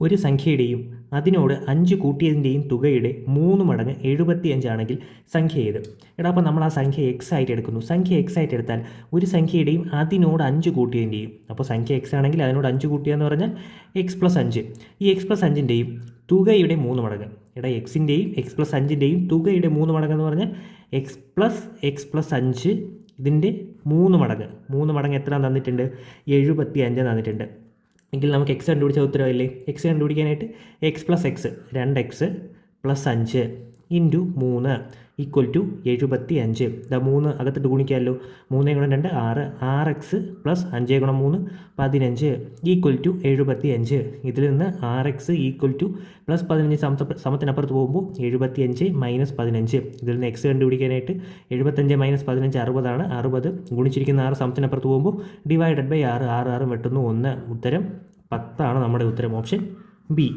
ഒരു സംഖ്യയുടെയും അതിനോട് 5 കൂട്ടിയതിൻ്റെയും തുകയുടെ 3 മടങ്ങ് 75 ആണെങ്കിൽ സംഖ്യ ഏത്? എടാ, അപ്പോൾ നമ്മൾ ആ സംഖ്യ എക്സ് ആയിട്ട് എടുക്കുന്നു. സംഖ്യ എക്സ് ആയിട്ട് എടുത്താൽ ഒരു സംഖ്യയുടെയും അതിനോട് 5 കൂട്ടിയതിൻ്റെയും, അപ്പോൾ സംഖ്യ എക്സ് ആണെങ്കിൽ അതിനോട് 5 കൂട്ടുക എന്ന് പറഞ്ഞാൽ എക്സ് പ്ലസ് 5. ഈ എക്സ് പ്ലസ് 5ൻ്റെയും തുകയുടെ 3 മടങ്ങ്. എടാ, എക്സിൻ്റെയും എക്സ് പ്ലസ് 5ൻ്റെയും തുകയുടെ 3 മടങ്ങ് എന്ന് പറഞ്ഞാൽ എക്സ് പ്ലസ് 5 ഇതിൻ്റെ 3 മടങ്ങ്. 3 മടങ്ങ് എത്ര തന്നിട്ടുണ്ട്? 75 തന്നിട്ടുണ്ട്. എങ്കിൽ നമുക്ക് എക്സ് കണ്ടുപിടിച്ച ഉത്തരവല്ലേ? എക്സ് കണ്ടുപിടിക്കാനായിട്ട് x plus x 2x plus 5 into 3 equal to 75. ഇതാ 3 അകത്തിട്ട് ഗുണിക്കാമല്ലോ. 3 ഗുണം 2 6, 6x പ്ലസ് 5 ഗുണം 3 15 ഈക്വൽ ടു 75. ഇതിൽ നിന്ന് 6x ഈക്വൽ ടു പ്ലസ് 15 സമത്തിനപ്പുറത്ത് പോകുമ്പോൾ 75 മൈനസ് 15. ഇതിൽ നിന്ന് എക്സ് കണ്ടുപിടിക്കാനായിട്ട് 75 മൈനസ് 15 60 ആണ്. 60 ഗുണിച്ചിരിക്കുന്ന 6 സമത്തിനപ്പുറത്ത് പോകുമ്പോൾ ഡിവൈഡഡ് ബൈ 6. 6 വെട്ടുന്നു 1. ഉത്തരം 10 ആണ് നമ്മുടെ ഉത്തരം. Option B.